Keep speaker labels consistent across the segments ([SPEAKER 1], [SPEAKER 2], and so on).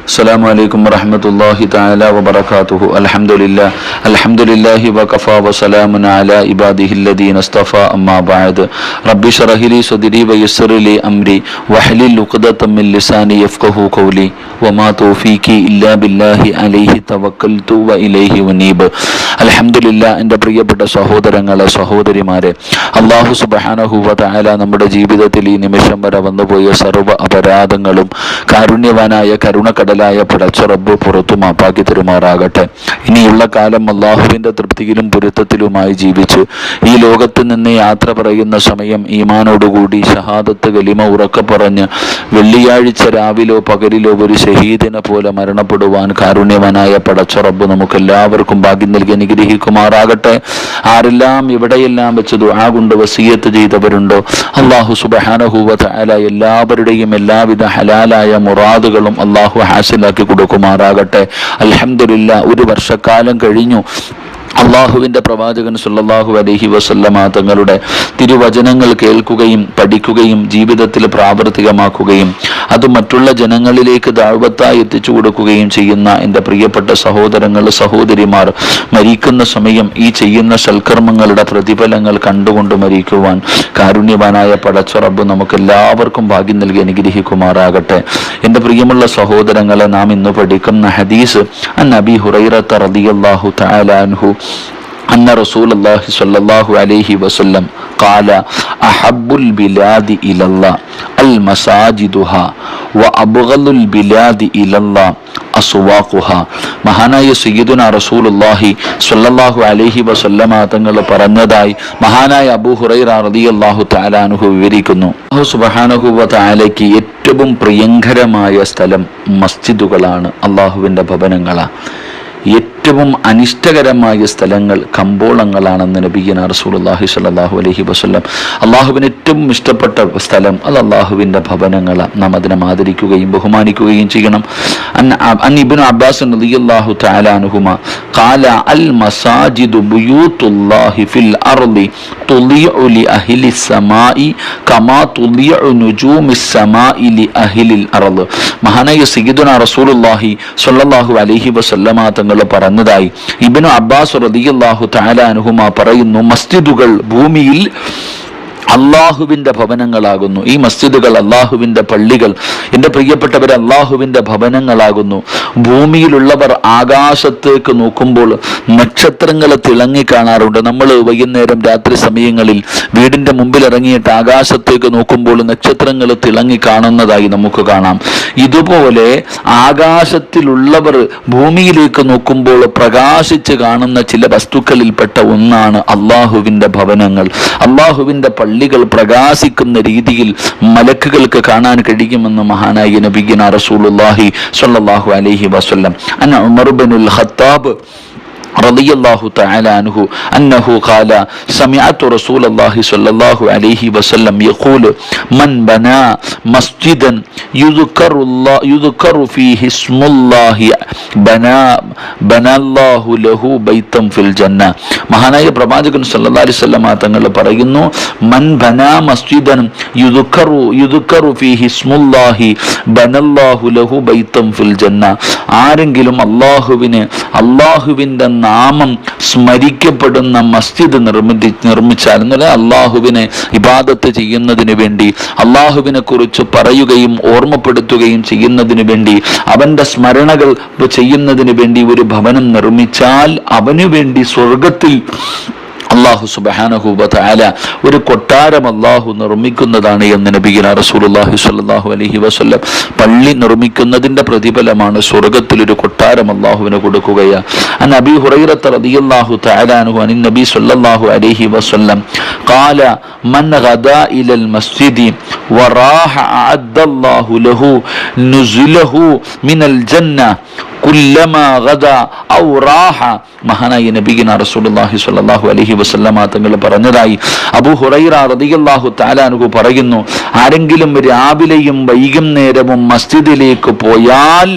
[SPEAKER 1] السلام عليكم ورحمة الله تعالى وبركاته. الحمد لله وكفى وسلام على عباده الذين اصطفى أما بعد. رب اشرح لي صدري ويسر لي أمري واحلل عقدة من لساني يفقهوا قولي وما توفيقي إلا بالله عليه توكلت وإليه أنيب. അൽഹംദുലില്ലാ. എൻ്റെ പ്രിയപ്പെട്ട സഹോദരങ്ങളെ, സഹോദരിമാരെ, അല്ലാഹു സുബ്ഹാനഹു വ തആല നമ്മുടെ ജീവിതത്തിൽ ഈ നിമിഷം വരെ വന്നുപോയ സർവ്വ അപരാധങ്ങളും കാരുണ്യവാനായ കരുണക്കടലായ പടച്ച റബ്ബ് പുറത്തു മാപ്പാക്കി തരുമാറാകട്ടെ. ഇനിയുള്ള കാലം അല്ലാഹുവിൻ്റെ തൃപ്തിയിലും പൊരുത്തത്തിലുമായി ജീവിച്ച് ഈ ലോകത്ത് നിന്ന് യാത്ര പറയുന്ന സമയം ഈമാനോടുകൂടി ഷഹാദത്ത് കലിമ ഉറക്കെ പറഞ്ഞ് വെള്ളിയാഴ്ച രാവിലോ പകലിലോ ഒരു ഷഹീദിനെ പോലെ മരണപ്പെടുവാൻ കാരുണ്യവാനായ പടച്ച റബ്ബ് നമുക്കെല്ലാവർക്കും ഭാഗ്യം നൽകി അനുഗ്രഹിക്കുമാറാകട്ടെ. ആരെല്ലാം എവിടെയെല്ലാം വെച്ച് ദുആ കൊണ്ട് വസിയത്ത് ചെയ്തവരുണ്ടോ അല്ലാഹു സുബ്ഹാനഹു വ തആല എല്ലാവരുടെയും എല്ലാവിധ ഹലാലായ മുറാദുകളും അല്ലാഹു ഹാസിലാക്കി കൊടുക്കുമാറാകട്ടെ. അൽഹംദുലില്ലാ. ഒരു വർഷക്കാലം കഴിഞ്ഞു. അള്ളാഹുവിൻ്റെ പ്രവാചകൻ സല്ലല്ലാഹു അലൈഹി വസല്ലമ തങ്ങളുടെ തിരുവചനങ്ങൾ കേൾക്കുകയും പഠിക്കുകയും ജീവിതത്തിൽ പ്രാവർത്തികമാക്കുകയും അത് മറ്റുള്ള ജനങ്ങളിലേക്ക് ദഅവത്തായി എത്തിച്ചു കൊടുക്കുകയും ചെയ്യുന്ന എൻ്റെ പ്രിയപ്പെട്ട സഹോദരങ്ങൾ, സഹോദരിമാർ, മരിക്കുന്ന സമയം ഈ ചെയ്യുന്ന സൽക്കർമ്മങ്ങളുടെ പ്രതിഫലങ്ങൾ കണ്ടുകൊണ്ട് മരിക്കുവാൻ കാരുണ്യവാനായ പടച്ച റബ്ബ് നമുക്കെല്ലാവർക്കും ഭാഗ്യം നൽകി അനുഗ്രഹിക്കുമാറാകട്ടെ. എൻ്റെ പ്രിയമുള്ള സഹോദരങ്ങളെ, നാം ഇന്ന് പഠിക്കുന്ന ഹദീസ് അൻ അബീ ഹുറൈറത റളിയല്ലാഹു തആല അൻഹു أن رسول الله صلى الله عليه وسلم قال أحب البلاد إلى الله المساجدها وأبغض البلاد إلى الله അസ്വാഖുഹാ. മഹാനായ സയ്യിദുന റസൂലുള്ളാഹി സ്വല്ലല്ലാഹു അലൈഹി വസല്ലമ തങ്ങൾ പറഞ്ഞതായി മഹാനായ അബൂ ഹുറൈറ റളിയല്ലാഹു തആല അൻഹു വിവരിക്കുന്നു. അല്ലാഹു സുബ്ഹാനഹു വ തആലയ്ക്ക് ഏറ്റവും പ്രിയങ്കരമായ സ്ഥലം മസ്ജിദുകളാണ്, അല്ലാഹുവിൻ്റെ ഭവനങ്ങളാണ്. ഏറ്റവും അനിഷ്ടകരമായ സ്ഥലങ്ങൾ കമ്പോളങ്ങളാണെന്ന് നബിയ്യനാ റസൂലുള്ളാഹി സ്വല്ലല്ലാഹു അലൈഹി വസല്ലം. അള്ളാഹുവിന് ഏറ്റവും ഇഷ്ടപ്പെട്ട സ്ഥലം അത് അള്ളാഹുവിൻ്റെ ഭവനങ്ങളാണ്. നാം അതിനെ ആദരിക്കുകയും ബഹുമാനിക്കുകയും ചെയ്യണം. അൻ ഇബ്നു അബ്ബാസ് റളിയല്ലാഹു തആല അൻഹുമാ ഖാല അൽ മസാജിദു ബുയൂത്തുല്ലാഹി ഫിൽ അർളി തുളിഉ ലി അഹ്ലിസ് സമാഇ കമാ തുളിഉ നുജൂമിസ് സമാഇ ലി അഹ്ലിൽ അർള്. മഹാനായ സയ്യിദുനാ റസൂലുള്ളാഹി സ്വല്ലല്ലാഹു അലൈഹി വസല്ലമ തങ്ങൾ പറഞ്ഞതായി ഇബ്നു അബ്ബാസ് റളിയല്ലാഹു തആല അൻഹുമാ പറയുന്നു, മസ്ജിദുകൾ ഭൂമിയിൽ അള്ളാഹുവിൻ്റെ ഭവനങ്ങളാകുന്നു. ഈ മസ്ജിദുകൾ അള്ളാഹുവിൻ്റെ പള്ളികൾ, എൻ്റെ പ്രിയപ്പെട്ടവർ, അള്ളാഹുവിൻ്റെ ഭവനങ്ങളാകുന്നു. ഭൂമിയിലുള്ളവർ ആകാശത്തേക്ക് നോക്കുമ്പോൾ നക്ഷത്രങ്ങളെ തിളങ്ങി കാണാറുണ്ട്. നമ്മൾ വൈകുന്നേരം രാത്രി സമയങ്ങളിൽ വീടിൻ്റെ മുമ്പിൽ ഇറങ്ങിയിട്ട് ആകാശത്തേക്ക് നോക്കുമ്പോൾ നക്ഷത്രങ്ങൾ തിളങ്ങി കാണുന്നതായി നമുക്ക് കാണാം. ഇതുപോലെ ആകാശത്തിലുള്ളവർ ഭൂമിയിലേക്ക് നോക്കുമ്പോൾ പ്രകാശിച്ച് കാണുന്ന ചില വസ്തുക്കളിൽപ്പെട്ട ഒന്നാണ് അള്ളാഹുവിൻ്റെ ഭവനങ്ങൾ. അള്ളാഹുവിൻ്റെ പള്ളികൾ പ്രകാശിക്കുന്ന രീതിയിൽ മലക്കുകൾക്ക് കാണാൻ കഴിയുമെന്ന് മഹാനായ നബിയ്യനാ റസൂലുള്ളാഹി സ്വല്ലല്ലാഹു അലൈഹി വസല്ലം. അൻ ഉമർ ഇബ്നുൽ ഖത്താബ് رضي الله تعالى عنه أنه قال سمعت رسول الله صلى الله عليه وسلم يقول من بنى مسجدا يذكر فيه اسم الله بنى الله له بيتا في الجنة. മഹാനായ പ്രവാചകൻ സല്ലല്ലാഹു അലൈഹി വസല്ലം തങ്ങൾ പറയുന്നു, മൻ ബനാ മസ്ജിദൻ യുദ്കറു ഫീഹി ഇസ്മുല്ലാഹി ബനല്ലാഹു ലഹു ബൈതൻ ഫിൽ ജന്ന. ആരെങ്കിലും അല്ലാഹുവിൻ്റെ നാമം സ്മരിക്കപ്പെടുന്ന മസ്ജിദ് നിർമ്മിച്ചാൽ എന്നല്ല, അള്ളാഹുവിനെ ഇബാദത്ത് ചെയ്യുന്നതിന് വേണ്ടി, അള്ളാഹുവിനെ കുറിച്ച് പറയുകയും ഓർമ്മപ്പെടുത്തുകയും ചെയ്യുന്നതിന് വേണ്ടി, അവൻ്റെ സ്മരണകൾ ചെയ്യുന്നതിന് വേണ്ടി ഒരു ഭവനം നിർമ്മിച്ചാൽ അവനു വേണ്ടി സ്വർഗത്തിൽ അല്ലാഹു സുബ്ഹാനഹു വ തആല ഒരു കൊട്ടാരം അല്ലാഹു നിർമ്മിക്കുന്നതാണ് എന്ന് നബിയ്യനാ റസൂലുള്ളാഹി സ്വല്ലല്ലാഹു അലൈഹി വസല്ലം. പള്ളി നിർമ്മിക്കുന്നതിൻ്റെ പ്രതിഫലമാണ് സ്വർഗത്തിൽ ഒരു കൊട്ടാരം അല്ലാഹുവിന് കൊടുക്കുകയാണ്. അൻ അബീ ഹുറൈറത റളിയല്ലാഹു തആല അൻഹു അൻ നബി സ്വല്ലല്ലാഹു അലൈഹി വസല്ലം ഖാല മൻ ഗദാ ഇലൽ മസ്ജിദി വറാഹ അഅദ്ദല്ലാഹു ലഹു നുസുലഹു മിനൽ ജന്ന കുല്ലമാ ഗദാ ഔ റാഹ. മഹാനായ നബിയ്യനാ റസൂലുള്ളാഹി സ്വല്ലല്ലാഹു അലൈഹി വസല്ലമ തങ്ങൾ പറഞ്ഞതായി അബൂ ഹുറൈറ റളിയല്ലാഹു തആല അൻഹു പറയുന്നു, ആരെങ്കിലും രാവിലെയും വൈകുന്നേരവും മസ്ജിദിലേക്ക് പോയാൽ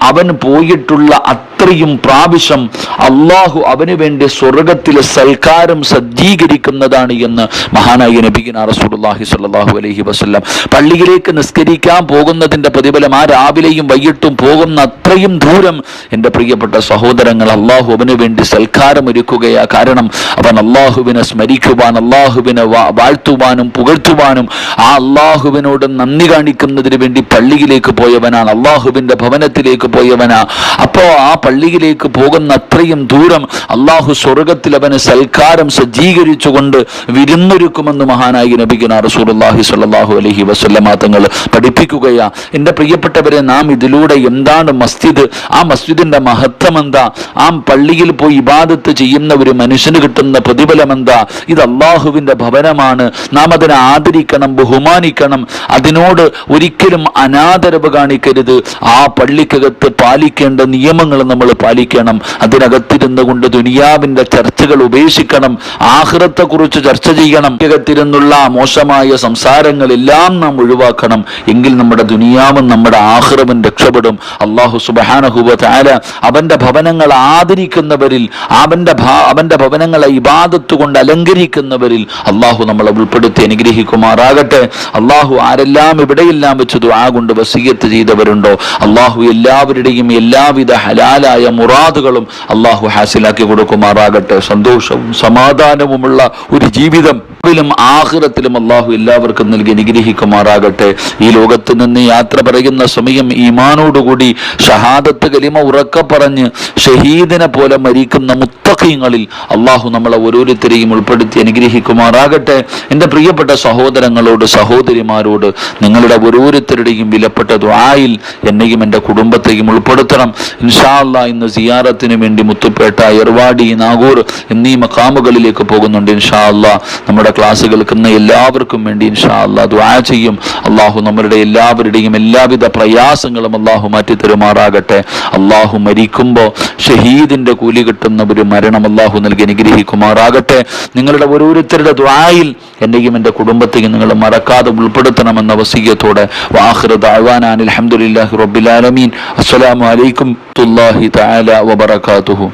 [SPEAKER 1] അവൻ പോയിട്ടുള്ള അത്രയും പ്രാവശ്യം അള്ളാഹു അവന് വേണ്ടി സ്വർഗത്തിലെ സൽക്കാരം സജ്ജീകരിക്കുന്നതാണ് എന്ന് മഹാനായ നബിയുനാ റസൂലുള്ളാഹി സ്വല്ലല്ലാഹു അലൈഹി വസല്ലം. പള്ളിയിലേക്ക് നിസ്കരിക്കാൻ പോകുന്നതിന്റെ പ്രതിഫലം ആ രാവിലെയും വൈകിട്ടും പോകുന്ന അത്രയും ദൂരം എൻ്റെ പ്രിയപ്പെട്ട സഹോദരങ്ങൾ അള്ളാഹു അവന് വേണ്ടി സൽക്കാരം ഒരുക്കുകയാ. കാരണം അവൻ അള്ളാഹുവിനെ സ്മരിക്കുവാൻ, അള്ളാഹുവിനെ വാഴ്ത്തുവാനും പുകഴ്ത്തുവാനും ആ അള്ളാഹുവിനോട് നന്ദി കാണിക്കുന്നതിന് വേണ്ടി പള്ളിയിലേക്ക് പോയവനാണ്, അള്ളാഹുവിന്റെ ഭവനത്തിലേക്ക് പോയവനാ. അപ്പോ ആ പള്ളിയിലേക്ക് പോകുന്ന അത്രയും ദൂരം അള്ളാഹു സ്വർഗത്തിൽ അവന് സൽക്കാരം സജ്ജീകരിച്ചുകൊണ്ട് വിരുന്നൊരുക്കുമെന്ന് മഹാനായ നബിയുനാ റസൂലുള്ളാഹി സ്വല്ലല്ലാഹു അലൈഹി വസല്ലമ തങ്ങൾ പഠിപ്പിക്കുകയാ. എൻ്റെ പ്രിയപ്പെട്ടവരെ, നാം ഇതിലൂടെ എന്താണ് മസ്ജിദ്, ആ മസ്ജിദിന്റെ മഹത്വം എന്താ, ആ പള്ളിയിൽ പോയി ഇബാദത്ത് ചെയ്യുന്ന ഒരു മനുഷ്യന് കിട്ടുന്ന പ്രതിഫലം എന്താ? ഇത് അള്ളാഹുവിന്റെ ഭവനമാണ്. നാം അതിനെ ആദരിക്കണം, ബഹുമാനിക്കണം. അതിനോട് ഒരിക്കലും അനാദരവ് കാണിക്കരുത്. ആ പള്ളിക്കകത്ത് പാലിക്കേണ്ട നിയമങ്ങൾ നമ്മൾ പാലിക്കണം. അതിനകത്തിരുന്നു കൊണ്ട് ദുനിയാവിന്റെ ചർച്ചകൾ ഉപേക്ഷിക്കണം, ആഖിറത്തെ കുറിച്ച് ചർച്ച ചെയ്യണം. അകത്തിരുന്നുള്ള മോശമായ സംസാരങ്ങളെല്ലാം നാം ഒഴിവാക്കണം. എങ്കിൽ നമ്മുടെ ദുനിയാവും നമ്മുടെ ആഖിറവും രക്ഷപ്പെടും. അല്ലാഹു സുബ്ഹാനഹു വ തആല അവന്റെ ഭവനങ്ങൾ ആദരിക്കുന്നവരിൽ, അവന്റെ ഭവനങ്ങളെ ഇബാദത്ത് കൊണ്ട് അലങ്കരിക്കുന്നവരിൽ അള്ളാഹു നമ്മളെ ഉൾപ്പെടുത്തി അനുഗ്രഹിക്കുമാറാകട്ടെ. അള്ളാഹു ആരെല്ലാം എവിടെയെല്ലാം വെച്ച് ദുആ കൊണ്ട് വസിയ്യത്ത് ചെയ്തവരുണ്ടോ അള്ളാഹു എല്ലാവരുടെയും എല്ലാവിധ ഹലാലായ മുറാദുകളും അള്ളാഹു ഹാസിലാക്കി കൊടുക്കുമാറാകട്ടെ. സന്തോഷവും സമാധാനവുമുള്ള ഒരു ജീവിതം ആഖിറത്തിലും അള്ളാഹു എല്ലാവർക്കും നൽകി അനുഗ്രഹിക്കുമാറാകട്ടെ. ഈ ലോകത്ത് നിന്ന് യാത്ര പറയുന്ന സമയം ഈമാനോടുകൂടി ഷഹാദത്ത് കലിമ ഉറക്കെ പറഞ്ഞ് ഷഹീദിനെ പോലെ മരിക്കുന്ന മുത്തഖീങ്ങളിൽ അള്ളാഹു നമ്മളെ ഓരോരുത്തരെയും ഉൾപ്പെടുത്തി അനുഗ്രഹിക്കുമാറാകട്ടെ. എൻ്റെ പ്രിയപ്പെട്ട സഹോദരങ്ങളോട്, സഹോദരിമാരോട്, നിങ്ങളുടെ ഓരോരുത്തരുടെയും വിലപ്പെട്ട ദുആയിൽ എന്നെയും എൻ്റെ കുടുംബത്തെയും ഉൾപ്പെടുത്തണം. ഇൻഷാ അല്ലാഹ് ഇന്ന് സിയാറത്തിന് വേണ്ടി മുത്തുപേട്ട, എർവാടി, നാഗൂർ എന്നീ മഖാമുകളിലേക്ക് പോകുന്നുണ്ട്. ഇൻഷാ അല്ലാഹ് നമ്മുടെ ക്ലാസ് കേൾക്കുന്ന എല്ലാവർക്കും വേണ്ടി ഇൻഷാ അല്ലാഹ് ദുആ ചെയ്യും. അള്ളാഹു നമ്മളുടെ എല്ലാവരുടെയും എല്ലാവിധ പ്രയാസങ്ങളും അള്ളാഹു മാറ്റി തരുമാറാകട്ടെ. അള്ളാഹു മരിക്കുമ്പോൾ ഷഹീദിന്റെ കൂലി കിട്ടുന്ന ഒരു മരണം അള്ളാഹു നൽകി അനുഗ്രഹിക്കുമാറാകട്ടെ. നിങ്ങളുടെ ഓരോരുത്തരുടെ ദുആയിൽ എന്നെയും എൻ്റെ കുടുംബത്തെയും നിങ്ങൾ മറക്കാതെ ഉൾപ്പെടുത്തണമെന്ന വസിയ്യത്തോടെ വആഖിറു ദഅ്വാനാ അൽഹംദുലില്ലാഹി റബ്ബിൽ ആലമീൻ. അസ്സലാമു അലൈക്കും വറഹ്മത്തുള്ളാഹി തആല വബറകാതുഹു.